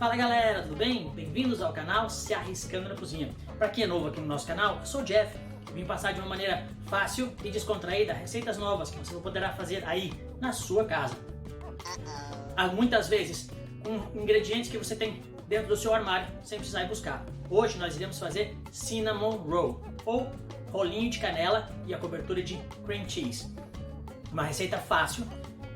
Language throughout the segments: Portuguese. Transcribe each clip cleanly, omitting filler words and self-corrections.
Fala galera, tudo bem? Bem-vindos ao canal Se Arriscando na Cozinha. Para quem é novo aqui no nosso canal, eu sou o Jeff. Vim passar de uma maneira fácil e descontraída receitas novas que você poderá fazer aí na sua casa. Muitas vezes com ingredientes que você tem dentro do seu armário sem precisar ir buscar. Hoje nós iremos fazer Cinnamon Roll, ou rolinho de canela e a cobertura de cream cheese. Uma receita fácil,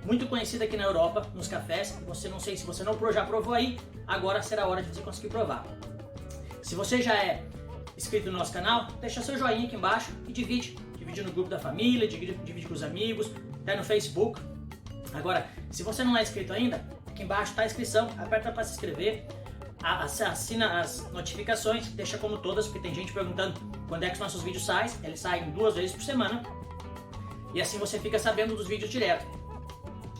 muito conhecida aqui na Europa, nos cafés. Não sei se você não já provou aí, agora será a hora de você conseguir provar. Se você já é inscrito no nosso canal, deixa seu joinha aqui embaixo e divide no grupo da família, divide com os amigos, até no Facebook. Agora, se você não é inscrito ainda, aqui embaixo está a inscrição, aperta para se inscrever, assina as notificações, deixa como todas, porque tem gente perguntando quando é que os nossos vídeos saem. Eles saem 2 vezes por semana e assim você fica sabendo dos vídeos direto.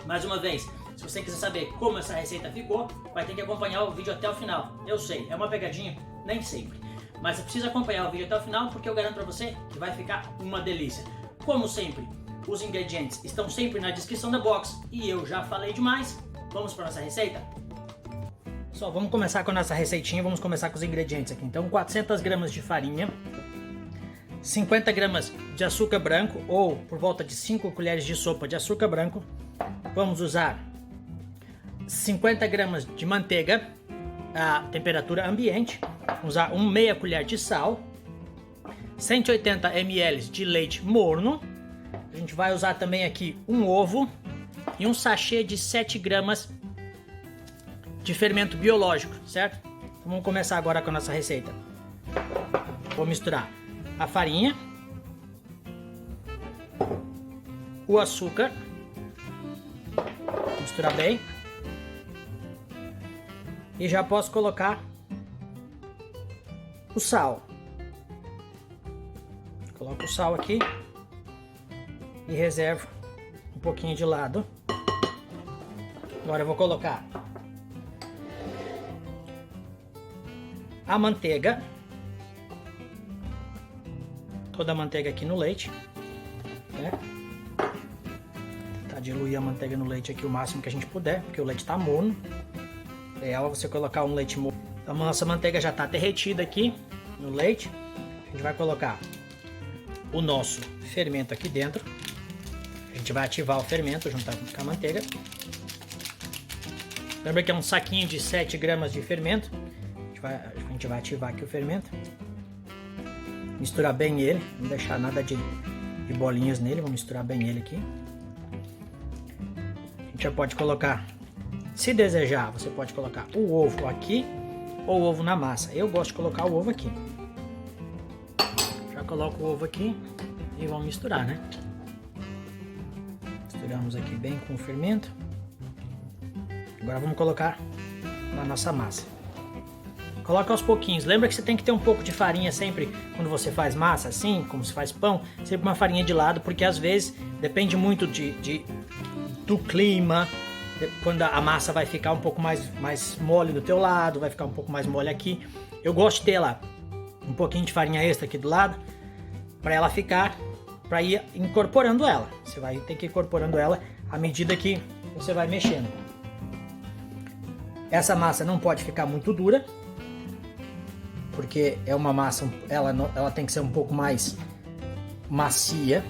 Mais uma vez, se você quiser saber como essa receita ficou, vai ter que acompanhar o vídeo até o final. Eu sei, é uma pegadinha, nem sempre. Mas você precisa acompanhar o vídeo até o final, porque eu garanto pra você que vai ficar uma delícia. Como sempre, os ingredientes estão sempre na descrição da box e eu já falei demais. Vamos para nossa receita? Só vamos começar com a nossa receitinha, vamos começar com os ingredientes aqui. Então, 400 gramas de farinha, 50 gramas de açúcar branco, ou por volta de 5 colheres de sopa de açúcar branco. Vamos usar 50 gramas de manteiga a temperatura ambiente. Vamos usar meia colher de sal, 180 ml de leite morno. A gente vai usar também aqui um ovo e um sachê de 7 gramas de fermento biológico, certo? Então, vamos começar agora com a nossa receita. Vou misturar a farinha, o açúcar, misturar bem, e já posso colocar o sal. Coloco o sal aqui e reservo um pouquinho de lado. Agora eu vou colocar a manteiga, toda a manteiga aqui no leite, né? Tentar diluir a manteiga no leite aqui o máximo que a gente puder, porque o leite está morno. É ideal você colocar um leite morno. Então, a nossa manteiga já está derretida aqui no leite. A gente vai colocar o nosso fermento aqui dentro. A gente vai ativar o fermento junto com a manteiga. Lembra que é um saquinho de 7 gramas de fermento. A gente vai ativar aqui o fermento. Misturar bem ele, não deixar nada de bolinhas nele, vamos misturar bem ele aqui. A gente já pode colocar, se desejar, você pode colocar o ovo aqui ou o ovo na massa. Eu gosto de colocar o ovo aqui. Já coloco o ovo aqui e vamos misturar, né? Misturamos aqui bem com o fermento. Agora vamos colocar na nossa massa. Coloca aos pouquinhos. Lembra que você tem que ter um pouco de farinha sempre quando você faz massa, assim, como se faz pão. Sempre uma farinha de lado, porque às vezes depende muito do clima. Quando a massa vai ficar um pouco mais mole do teu lado, vai ficar um pouco mais mole aqui. Eu gosto de ter lá um pouquinho de farinha extra aqui do lado, para ela ficar, para ir incorporando ela. Você vai ter que ir incorporando ela à medida que você vai mexendo. Essa massa não pode ficar muito dura, porque é uma massa, ela tem que ser um pouco mais macia.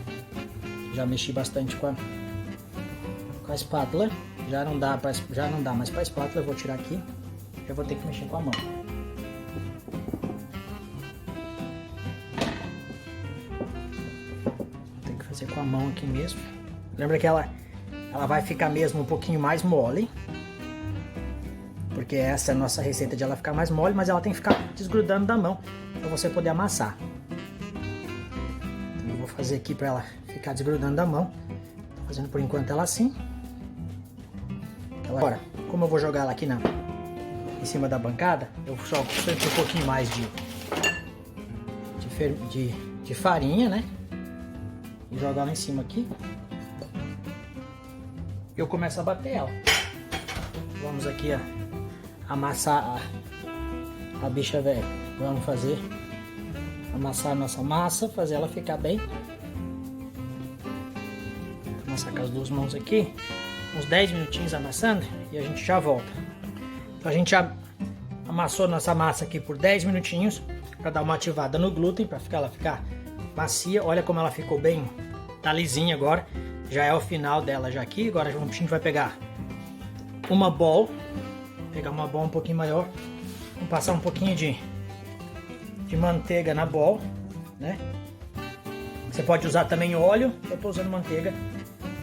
Já mexi bastante com a espátula, já não dá mais para a espátula. Eu vou tirar aqui, eu vou ter que mexer com a mão. Tem que fazer com a mão aqui mesmo. Lembra que ela vai ficar mesmo um pouquinho mais mole, porque essa é a nossa receita de ela ficar mais mole, mas ela tem que ficar desgrudando da mão para você poder amassar. Então, eu vou fazer aqui para ela ficar desgrudando da mão. Tô fazendo por enquanto ela assim. Agora, como eu vou jogar ela aqui em cima da bancada, eu jogo sempre um pouquinho mais de farinha, né? E jogo ela em cima aqui. E eu começo a bater ela. Vamos aqui, ó, amassar a bicha velha. Vamos amassar a nossa massa, fazer ela ficar bem. Vou amassar com as duas mãos aqui, uns 10 minutinhos amassando e a gente já volta. Então a gente já amassou nossa massa aqui por 10 minutinhos para dar uma ativada no glúten, para ela ficar macia. Olha como ela ficou bem, tá lisinha agora. Já é o final dela já aqui. Agora a gente vai pegar uma bowl, um pouquinho maior. Vamos passar um pouquinho de manteiga na bowl, né? Você pode usar também óleo. Eu tô usando manteiga.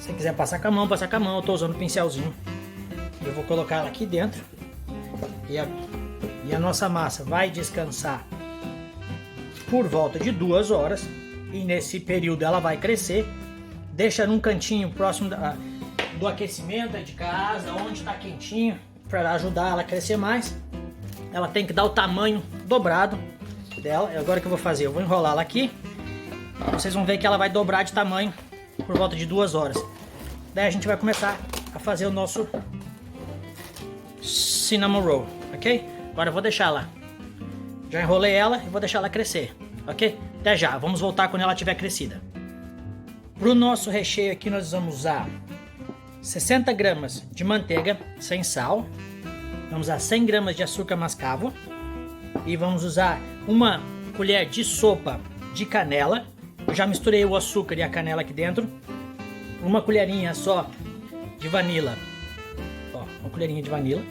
Se você quiser passar com a mão, passar com a mão. Eu tô usando um pincelzinho. Eu vou colocar ela aqui dentro. E a nossa massa vai descansar por volta de 2 horas. E nesse período ela vai crescer. Deixa num cantinho próximo do aquecimento de casa, onde está quentinho, para ajudar ela a crescer mais. Ela tem que dar o tamanho dobrado dela. E agora o que eu vou fazer? Eu vou enrolar ela aqui. Vocês vão ver que ela vai dobrar de tamanho por volta de 2 horas. Daí a gente vai começar a fazer o nosso cinnamon roll, ok? Agora eu vou deixar ela. Já enrolei ela e vou deixar ela crescer, ok? Até já, vamos voltar quando ela tiver crescida. Para o nosso recheio aqui nós vamos usar 60 gramas de manteiga sem sal. Vamos usar 100 gramas de açúcar mascavo. E vamos usar uma colher de sopa de canela. Eu já misturei o açúcar e a canela aqui dentro. Uma colherinha só de vanila. Ó, uma colherinha de vanila.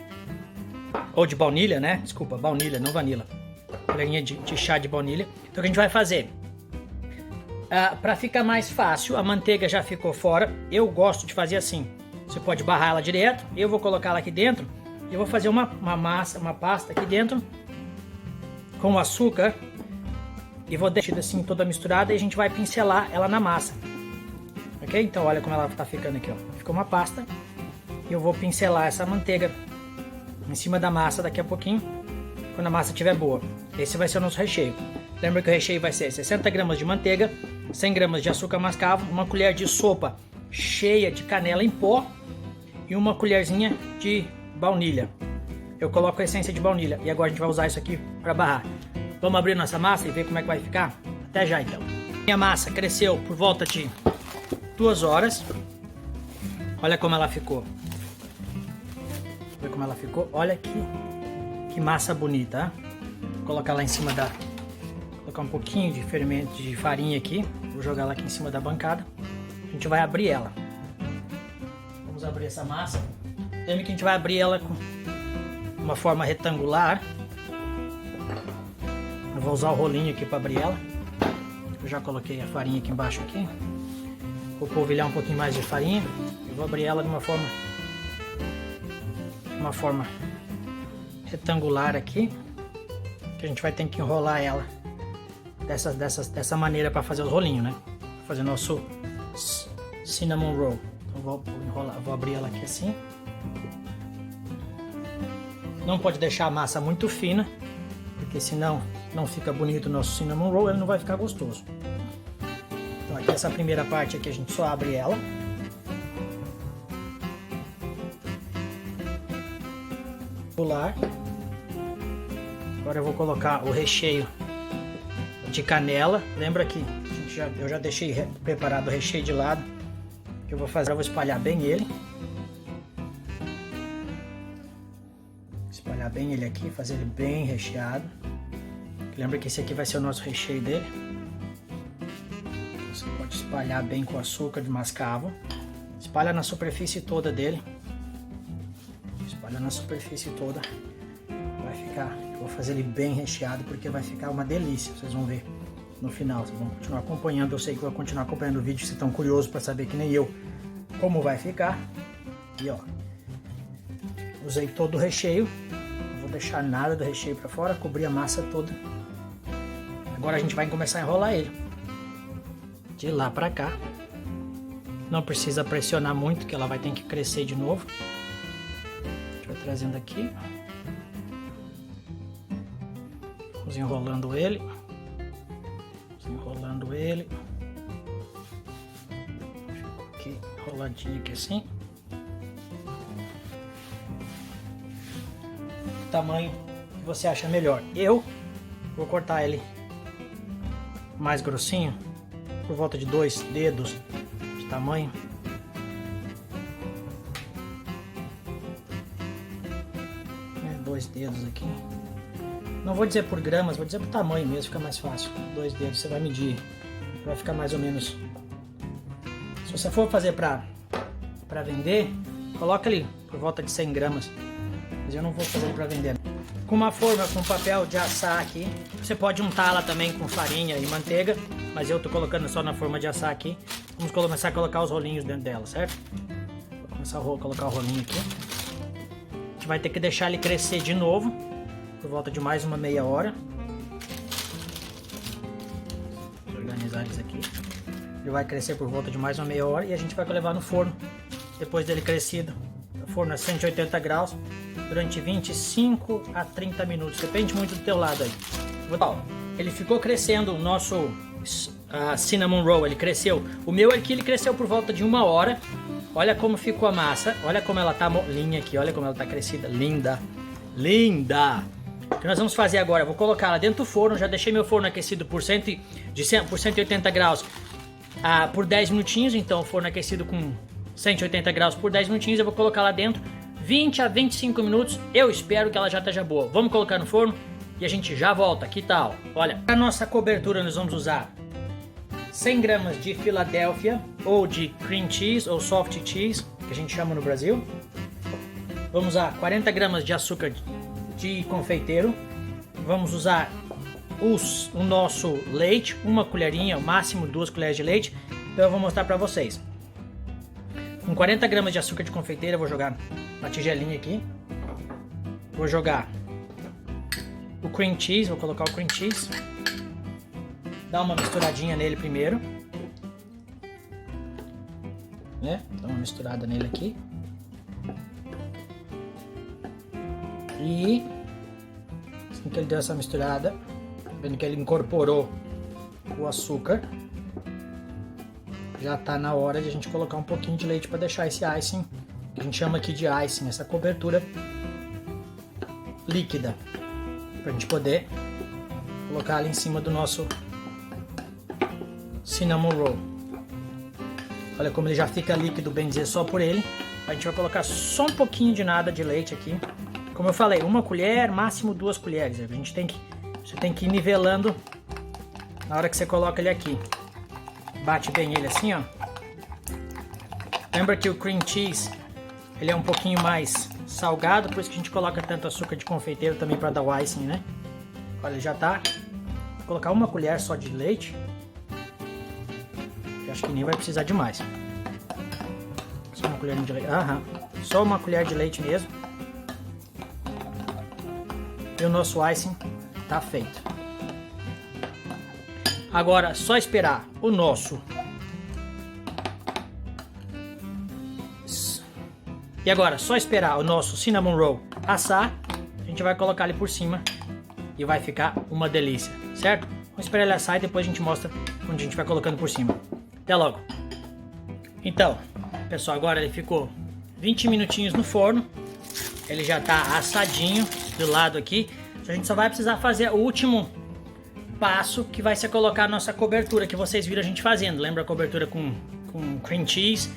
Ou de baunilha, né? Desculpa, baunilha, não vanila. Colherinha de chá de baunilha. Então o que a gente vai fazer? Para ficar mais fácil, a manteiga já ficou fora. Eu gosto de fazer assim. Você pode barrar ela direto. Eu vou colocar ela aqui dentro. Eu vou fazer uma massa, uma pasta aqui dentro com o açúcar. E vou deixar assim toda misturada. E a gente vai pincelar ela na massa. Ok? Então olha como ela tá ficando aqui, ó. Ficou uma pasta. E eu vou pincelar essa manteiga em cima da massa daqui a pouquinho. Quando a massa estiver boa. Esse vai ser o nosso recheio. Lembra que o recheio vai ser 60 gramas de manteiga, 100 gramas de açúcar mascavo, uma colher de sopa cheia de canela em pó e uma colherzinha de baunilha. Eu coloco a essência de baunilha e agora a gente vai usar isso aqui para barrar. Vamos abrir nossa massa e ver como é que vai ficar? Até já então. Minha massa cresceu por volta de 2 horas. Olha como ela ficou. Olha como ela ficou. Olha que massa bonita. Vou colocar lá em cima colocar um pouquinho de fermento de farinha aqui. Vou jogar ela aqui em cima da bancada. A gente vai abrir ela. Vamos abrir essa massa. Lembra que a gente vai abrir ela com uma forma retangular. Eu vou usar o rolinho aqui para abrir ela. Eu já coloquei a farinha aqui embaixo aqui. Vou polvilhar um pouquinho mais de farinha. Eu vou abrir ela de uma forma retangular aqui. Que a gente vai ter que enrolar ela dessa maneira para fazer os rolinhos, né? Pra fazer nosso cinnamon roll. Então vou abrir ela aqui assim. Não pode deixar a massa muito fina, porque senão não fica bonito o nosso cinnamon roll, ele não vai ficar gostoso. Então aqui essa primeira parte aqui a gente só abre ela. Agora eu vou colocar o recheio de canela. Lembra que eu já deixei preparado o recheio de lado. O que eu vou fazer? Eu vou espalhar bem ele. Espalhar bem ele aqui, fazer ele bem recheado. Lembra que esse aqui vai ser o nosso recheio dele. Você pode espalhar bem com açúcar de mascavo. Espalha na superfície toda dele. Espalha na superfície toda. Vai ficar, eu vou fazer ele bem recheado porque vai ficar uma delícia, vocês vão ver no final, vocês vão continuar acompanhando, eu sei que vou continuar acompanhando o vídeo, se estão curiosos para saber que nem eu, como vai ficar. E ó, usei todo o recheio, não vou deixar nada do recheio para fora, cobri a massa toda. Agora a gente vai começar a enrolar ele, de lá para cá, não precisa pressionar muito que ela vai ter que crescer de novo. A gente vai trazendo aqui. Vamos enrolando ele. Ficou aqui enroladinho aqui assim. O tamanho que você acha melhor. Eu vou cortar ele mais grossinho, por volta de 2 dedos de tamanho. Dois dedos aqui. Não vou dizer por gramas, vou dizer por tamanho mesmo, fica mais fácil. 2 dedos, você vai medir, vai ficar mais ou menos. Se você for fazer para vender, coloca ali por volta de 100 gramas. Mas eu não vou fazer para vender. Com uma forma com papel de assar aqui, você pode untá-la também com farinha e manteiga, mas eu tô colocando só na forma de assar aqui. Vamos começar a colocar os rolinhos dentro dela, certo? Vou começar a colocar o rolinho aqui. A gente vai ter que deixar ele crescer de novo, por volta de mais uma meia hora. Vou organizar eles aqui. Ele vai crescer por volta de mais uma meia hora e a gente vai levar no forno, depois dele crescido. O forno a 180 graus, durante 25 a 30 minutos, depende muito do teu lado aí. Ele ficou crescendo, o nosso cinnamon roll, ele cresceu. O meu aqui, ele cresceu por volta de 1 hora. Olha como ficou a massa, olha como ela tá molinha aqui, olha como ela tá crescida, linda, linda. O que nós vamos fazer agora? Eu vou colocar ela dentro do forno, já deixei meu forno aquecido por 180 graus por 10 minutinhos, então o forno aquecido com 180 graus por 10 minutinhos, eu vou colocar lá dentro 20 a 25 minutos, eu espero que ela já esteja boa. Vamos colocar no forno e a gente já volta, que tal? Olha, para nossa cobertura nós vamos usar 100 gramas de Philadelphia, ou de cream cheese, ou soft cheese, que a gente chama no Brasil. Vamos usar 40 gramas de açúcar de confeiteiro. Vamos usar o nosso leite, uma colherinha, ao máximo 2 colheres de leite. Então eu vou mostrar para vocês. Com 40 gramas de açúcar de confeiteiro, eu vou jogar uma tigelinha aqui. Vou jogar o cream cheese, vou colocar o cream cheese. Dá uma misturadinha nele primeiro, né? Dá uma misturada nele aqui. E assim que ele deu essa misturada, vendo que ele incorporou o açúcar, já tá na hora de a gente colocar um pouquinho de leite para deixar esse icing, que a gente chama aqui de icing, essa cobertura líquida, pra gente poder colocar ali em cima do nosso cinnamon roll. Olha como ele já fica líquido, bem dizer, só por ele. A gente vai colocar só um pouquinho de nada de leite aqui. Como eu falei, 1 colher, máximo 2 colheres. Você tem que ir nivelando na hora que você coloca ele aqui. Bate bem ele assim, ó. Lembra que o cream cheese, ele é um pouquinho mais salgado, por isso que a gente coloca tanto açúcar de confeiteiro também para dar o icing, né? Olha, já tá. Vou colocar 1 colher só de leite. Acho que nem vai precisar de mais. Só uma colher de leite. Só 1 colher de leite mesmo. E o nosso icing tá feito. Agora só esperar o nosso. E agora só esperar o nosso cinnamon roll assar. A gente vai colocar ele por cima e vai ficar uma delícia, certo? Vamos esperar ele assar e depois a gente mostra onde a gente vai colocando por cima. Até logo. Então, pessoal, agora ele ficou 20 minutinhos no forno. Ele já tá assadinho do lado aqui. A gente só vai precisar fazer o último passo, que vai ser colocar a nossa cobertura que vocês viram a gente fazendo. Lembra a cobertura com cream cheese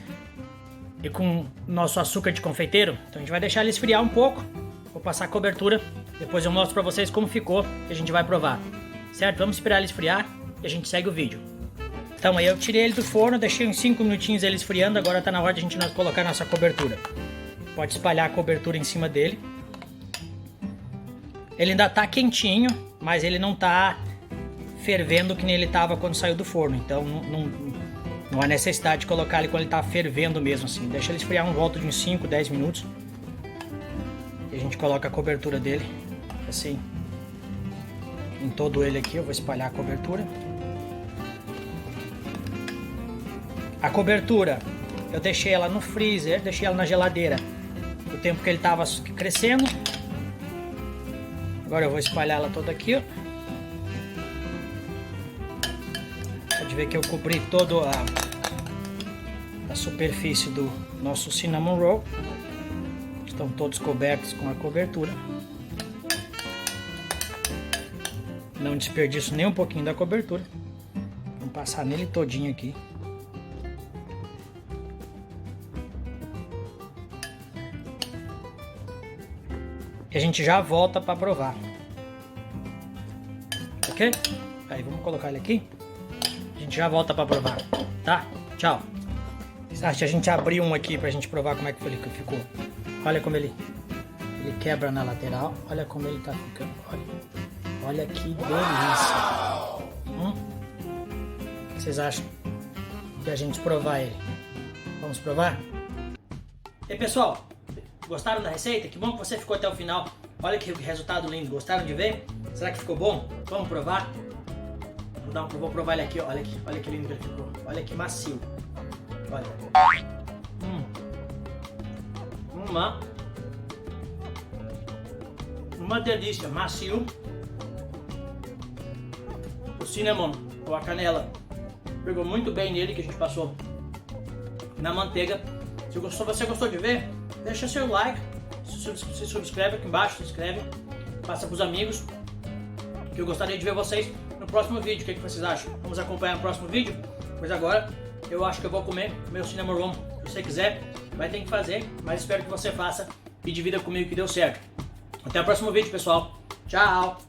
e com nosso açúcar de confeiteiro? Então a gente vai deixar ele esfriar um pouco. Vou passar a cobertura. Depois eu mostro pra vocês como ficou e a gente vai provar. Certo? Vamos esperar ele esfriar e a gente segue o vídeo. Então aí eu tirei ele do forno, deixei uns 5 minutinhos ele esfriando, agora tá na hora de a gente colocar nossa cobertura. Pode espalhar a cobertura em cima dele. Ele ainda tá quentinho, mas ele não tá fervendo que nem ele tava quando saiu do forno, então não há necessidade de colocar ele quando ele tá fervendo mesmo assim. Deixa ele esfriar volta de uns 5, 10 minutos. E a gente coloca a cobertura dele, assim, em todo ele aqui. Eu vou espalhar a cobertura. A cobertura, eu deixei ela no freezer, deixei ela na geladeira o tempo que ele estava crescendo. Agora eu vou espalhar ela toda aqui, ó. Pode ver que eu cobri toda a superfície do nosso cinnamon roll. Estão todos cobertos com a cobertura. Não desperdiço nem um pouquinho da cobertura. Vamos passar nele todinho aqui. E a gente já volta para provar. ok? Aí, vamos colocar ele aqui. A gente já volta pra provar, tá? Tchau. Acho que a gente abriu um aqui pra gente provar como é que ficou. Olha como ele quebra na lateral. Olha como ele tá ficando. Olha que delícia. O que vocês acham de a gente provar ele? Vamos provar? E aí, pessoal, gostaram da receita? Que bom que você ficou até o final. Olha que resultado lindo. Gostaram de ver? Será que ficou bom? Vamos provar? Vou provar ele aqui, ó. Olha que lindo que ele ficou. Olha que macio. Olha. Uma delícia, macio. O cinnamon, ou a canela, pegou muito bem nele, que a gente passou na manteiga. Se você gostou de ver, deixa seu like, se subscreve aqui embaixo, se inscreve, passa para os amigos, que eu gostaria de ver vocês no próximo vídeo. O que vocês acham? Vamos acompanhar no próximo vídeo? Pois agora eu acho que eu vou comer meu cinnamon roll. Se você quiser, vai ter que fazer, mas espero que você faça e divida comigo que deu certo. Até o próximo vídeo, pessoal. Tchau!